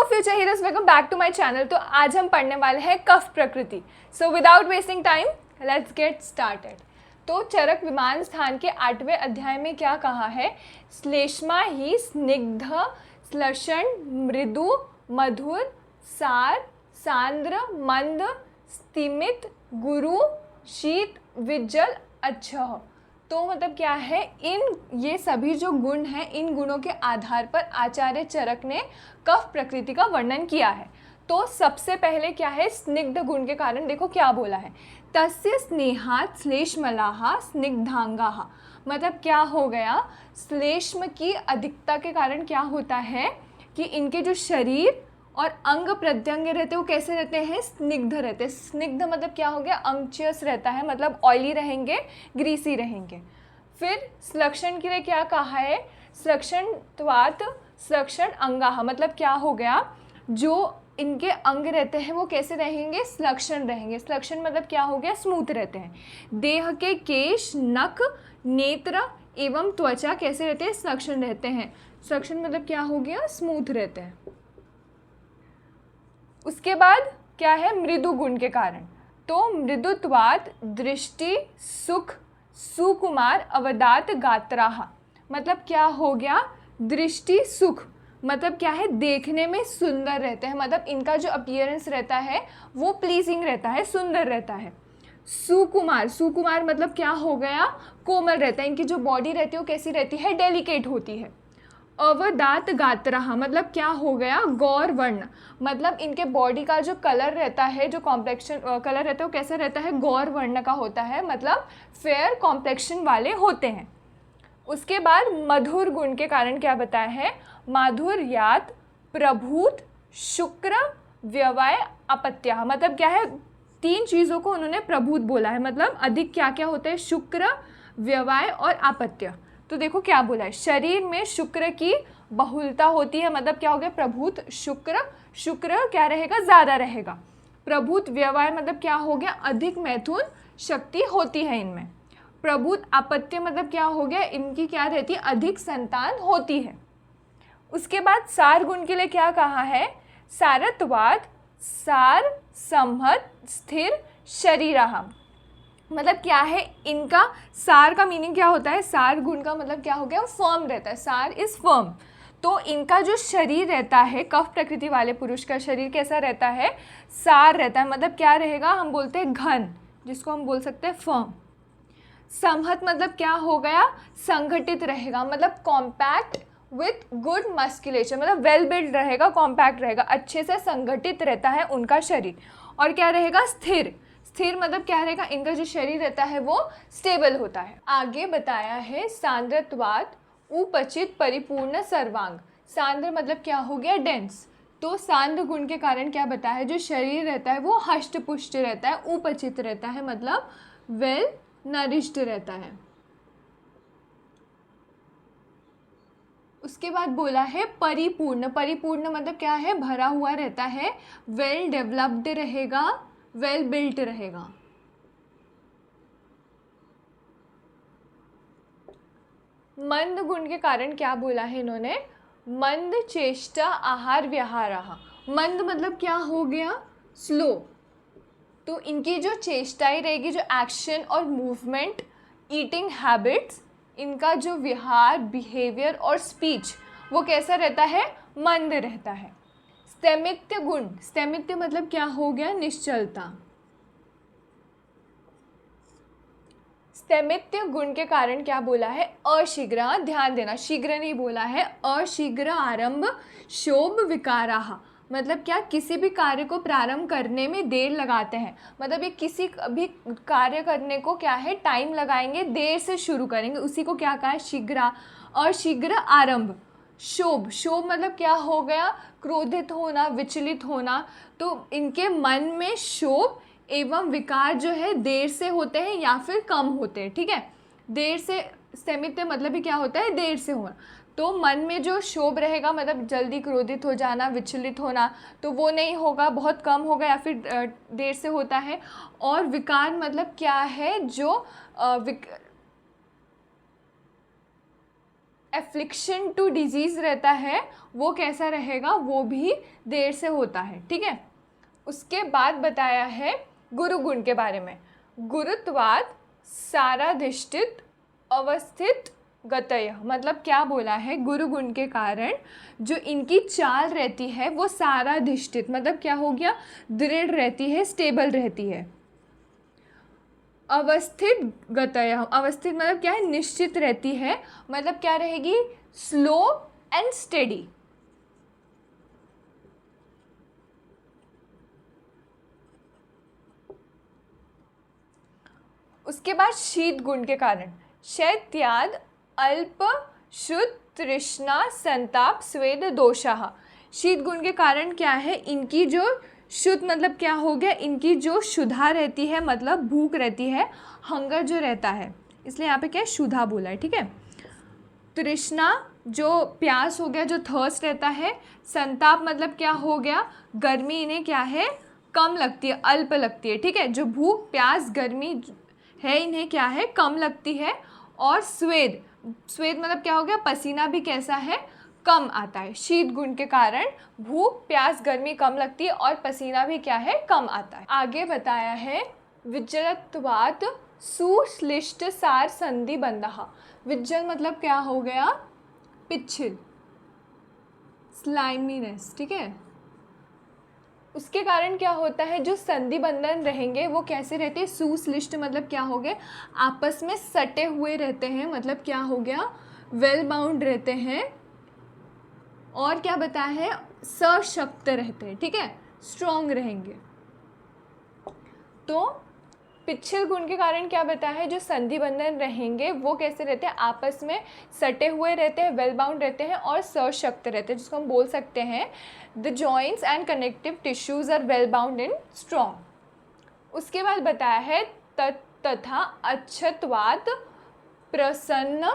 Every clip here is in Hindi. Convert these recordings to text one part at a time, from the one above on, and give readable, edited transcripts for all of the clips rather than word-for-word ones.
Hello future heroes, welcome back to my channel. तो आज हम पढ़ने वाले हैं कफ प्रकृति। So without wasting time let's get started. तो चरक विमान स्थान के 8वें अध्याय में क्या कहा है? श्लेष्मा ही स्निग्ध श्लषण मृदु मधुर सार सांद्र मंद स्तिमित गुरु शीत विज्जल अच्छह। तो मतलब क्या है, ये सभी जो गुण हैं, इन गुणों के आधार पर आचार्य चरक ने कफ प्रकृति का वर्णन किया है। तो सबसे पहले क्या है, स्निग्ध गुण के कारण देखो क्या बोला है, तस्य स्नेहात् श्लेष्मलाः स्निग्धांगाः। मतलब क्या हो गया, श्लेष्म की अधिकता के कारण क्या होता है कि इनके जो शरीर और अंग प्रत्यंग रहते हैं वो कैसे रहते हैं, स्निग्ध रहते हैं। स्निग्ध मतलब क्या हो गया, अंगचियस रहता है, मतलब ऑयली रहेंगे, ग्रीसी रहेंगे। फिर श्लक्षण के लिए क्या कहा है, श्लक्षणत्वात् श्लक्षण अंगाः। मतलब क्या हो गया, जो इनके अंग रहते हैं वो कैसे रहेंगे, श्लक्षण रहेंगे। श्लक्षण मतलब क्या हो गया, स्मूथ रहते हैं। देह के केश नख नेत्र एवं त्वचा कैसे रहते हैं, श्लक्षण रहते हैं। श्लक्षण मतलब क्या हो गया, स्मूथ रहते हैं। उसके बाद क्या है, मृदु गुण के कारण। तो मृदुत्वात् दृष्टि सुख सुकुमार अवदात गात्राः। मतलब क्या हो गया, दृष्टि सुख मतलब क्या है, देखने में सुंदर रहते हैं। मतलब इनका जो अपीयरेंस रहता है वो प्लीजिंग रहता है, सुंदर रहता है। सुकुमार, सुकुमार मतलब क्या हो गया, कोमल रहता है। इनकी जो बॉडी रहती है वो कैसी रहती है, डेलिकेट होती है। अवदात गात्रः मतलब क्या हो गया, गौर वर्ण। मतलब इनके बॉडी का जो कलर रहता है, जो कॉम्प्लेक्शन कलर रहता है वो कैसा रहता है, गौर वर्ण का होता है, मतलब फेयर कॉम्प्लेक्शन वाले होते हैं। उसके बाद मधुर गुण के कारण क्या बताया है, माधुर्यात् प्रभूत शुक्र व्यवय अपत्या। मतलब क्या है, 3 चीज़ों को उन्होंने प्रभूत बोला है। मतलब अधिक क्या क्या होता है, शुक्र व्यवय और अपत्य। तो देखो क्या बोला है, शरीर में शुक्र की बहुलता होती है। मतलब क्या हो गया, प्रभूत शुक्र, शुक्र क्या रहेगा, ज़्यादा रहेगा। प्रभूत व्यवहार मतलब क्या हो गया, अधिक मैथुन शक्ति होती है इनमें। प्रभूत अपत्य मतलब क्या हो गया, इनकी क्या रहती है, अधिक संतान होती है। उसके बाद सार गुण के लिए क्या कहा है, सारत्वात् सार संहत स्थिर शरीरः। मतलब क्या है, इनका सार का मीनिंग क्या होता है, सार गुण का मतलब क्या हो गया, फर्म रहता है। सार इज फर्म। तो इनका जो शरीर रहता है, कफ प्रकृति वाले पुरुष का शरीर कैसा रहता है, सार रहता है। मतलब क्या रहेगा, हम बोलते हैं घन, जिसको हम बोल सकते हैं फर्म। संहत मतलब क्या हो गया, संगठित रहेगा। मतलब कॉम्पैक्ट विथ गुड मस्कुलेचर, मतलब वेल बिल्ड रहेगा, कॉम्पैक्ट रहेगा, अच्छे से संगठित रहता है उनका शरीर। और क्या रहेगा, स्थिर। स्थिर मतलब क्या रहेगा, इनका जो शरीर रहता है वो स्टेबल होता है। आगे बताया है सांद्रत्वात् उपचित परिपूर्ण सर्वांग। सांद्र मतलब क्या हो गया, डेंस। तो सांद्र गुण के कारण क्या बताया है, जो शरीर रहता है वो हष्ट पुष्ट रहता है, उपचित रहता है, मतलब वेल नरिश्ड रहता है। उसके बाद बोला है परिपूर्ण। परिपूर्ण मतलब क्या है, भरा हुआ रहता है, वेल डेवलप्ड रहेगा, वेल बिल्ट रहेगा। मंद गुण के कारण क्या बोला है इन्होंने, मंद चेष्टा आहार व्यवहारः। मंद मतलब क्या हो गया, स्लो। तो इनकी जो चेष्टाएं रहेगी, जो एक्शन और मूवमेंट, ईटिंग हैबिट्स, इनका जो विहार, बिहेवियर और स्पीच वो कैसा रहता है, मंद रहता है। स्थैमित्य गुण, स्थैमित्य मतलब क्या हो गया, निश्चलता। स्थैमित्य गुण के कारण क्या बोला है, अशीघ्र, ध्यान देना, शीघ्र नहीं बोला है, अशीघ्र आरंभ शोभ विकाराः। मतलब क्या, किसी भी कार्य को प्रारंभ करने में देर लगाते हैं। मतलब ये किसी भी कार्य करने को क्या है, टाइम लगाएंगे, देर से शुरू करेंगे, उसी को क्या कहा है, शीघ्र, अशीघ्र आरंभ। शोभ, शोभ मतलब क्या हो गया, क्रोधित होना, विचलित होना। तो इनके मन में शोभ एवं विकार जो है देर से होते हैं या फिर कम होते हैं, ठीक है। देर से, स्थैमित्य मतलब भी क्या होता है, देर से होना। तो मन में जो क्षोभ रहेगा, मतलब जल्दी क्रोधित हो जाना, विचलित होना, तो वो नहीं होगा, बहुत कम होगा या फिर देर से होता है। और विकार मतलब क्या है, जो एफ्लिक्शन टू डिजीज़ रहता है वो कैसा रहेगा, वो भी देर से होता है, ठीक है। उसके बाद बताया है गुरु गुण के बारे में। गुरुत्वात् साराधिष्ठित अवस्थित गतय, मतलब क्या बोला है, गुरु गुण के कारण जो इनकी चाल रहती है वो साराधिष्ठित, मतलब क्या हो गया, दृढ़ रहती है, स्टेबल रहती है। अवस्थित गतय, अवस्थित मतलब क्या है, निश्चित रहती है, मतलब क्या रहेगी, स्लो एंड स्टेडी। उसके बाद शीत गुण के कारण, शैत्याद अल्प शुद्ध तृष्णा संताप स्वेद दोषाः। शीत गुण के कारण क्या है, इनकी जो शुद्ध मतलब क्या हो गया, इनकी जो क्षुधा रहती है, मतलब भूख रहती है, हंगर जो रहता है, इसलिए यहाँ पे क्या है, क्षुधा बोला है, ठीक है। तृष्णा जो प्यास हो गया, जो थर्स्ट रहता है। संताप मतलब क्या हो गया, गर्मी इन्हें क्या है, कम लगती है, अल्प लगती है, ठीक है। जो भूख प्यास गर्मी है इन्हें क्या है, कम लगती है। और स्वेद, स्वेद मतलब क्या हो गया, पसीना भी कैसा है, कम आता है। शीत गुण के कारण भूख प्यास गर्मी कम लगती है और पसीना भी क्या है, कम आता है। आगे बताया है विज्जलत्वात् सुश्लिष्ट सार संधि बंधः। विज्जल मतलब क्या हो गया, पिच्छल, स्लाइमीनेस, ठीक है। उसके कारण क्या होता है, जो संधि बंधन रहेंगे वो कैसे रहते हैं, सुश्लिष्ट मतलब क्या हो गए, आपस में सटे हुए रहते हैं, मतलब क्या हो गया, वेल बाउंड रहते हैं। और क्या बताया है, सशक्त रहते हैं, ठीक है, स्ट्रॉन्ग रहेंगे। तो पिच्छल गुण के कारण क्या बताया है, जो संधि बंधन रहेंगे वो कैसे रहते हैं, आपस में सटे हुए रहते हैं, वेल बाउंड रहते हैं और सशक्त रहते हैं, जिसको हम बोल सकते हैं the joints and connective tissues are well bound and strong. उसके बाद बताया है तथा अच्छत्वात् प्रसन्न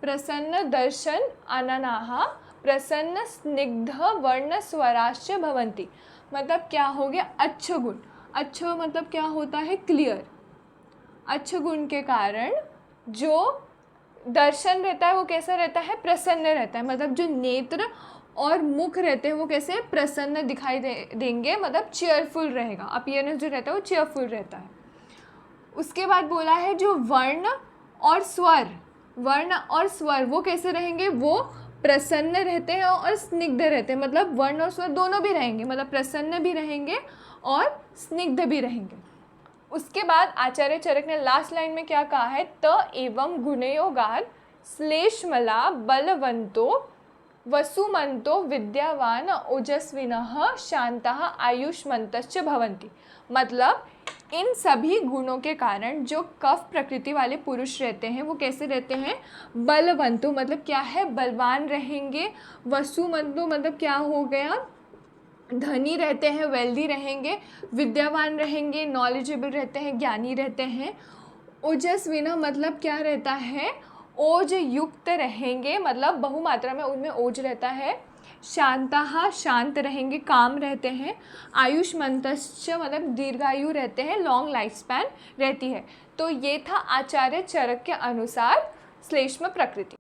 प्रसन्न दर्शन अननाः प्रसन्न स्निग्ध वर्ण स्वराश्च भवन्ति। मतलब क्या हो गया, अच्छ गुण, अच्छा मतलब क्या होता है, क्लियर। अच्छे गुण के कारण जो दर्शन रहता है वो कैसा रहता है, प्रसन्न रहता है, मतलब जो नेत्र और मुख रहते हैं वो कैसे प्रसन्न दिखाई देंगे, मतलब चेयरफुल रहेगा, अपीयरेंस जो रहता है वो चेयरफुल रहता है। उसके बाद बोला है जो वर्ण और स्वर वो कैसे रहेंगे, वो प्रसन्न रहते हैं और स्निग्ध रहते हैं, मतलब वर्ण और स्वर दोनों भी रहेंगे, मतलब प्रसन्न भी रहेंगे और स्निग्ध भी रहेंगे। उसके बाद आचार्य चरक ने लास्ट लाइन में क्या कहा है, त एवं गुणयोगात् श्लेष्मला बलवंतो वसुमंतो विद्यावान ओजस्विनः शांतः आयुष्मन्तश्च भवन्ति। मतलब इन सभी गुणों के कारण जो कफ प्रकृति वाले पुरुष रहते हैं वो कैसे रहते हैं, बलवंतो मतलब क्या है, बलवान रहेंगे। वसुमंतो मतलब क्या हो गया, धनी रहते हैं, वेल्दी रहेंगे। विद्यावान रहेंगे, नॉलेजेबल रहते हैं, ज्ञानी रहते हैं। ओजस्विना मतलब क्या रहता है, ओज युक्त रहेंगे, मतलब बहुमात्रा में उनमें ओज रहता है। शांतः शांत रहेंगे, काम रहते हैं। आयुष्मन्तश्च मतलब दीर्घायु रहते हैं, लॉन्ग लाइफ स्पैन रहती है। तो ये था आचार्य चरक के अनुसार श्लेष्म प्रकृति।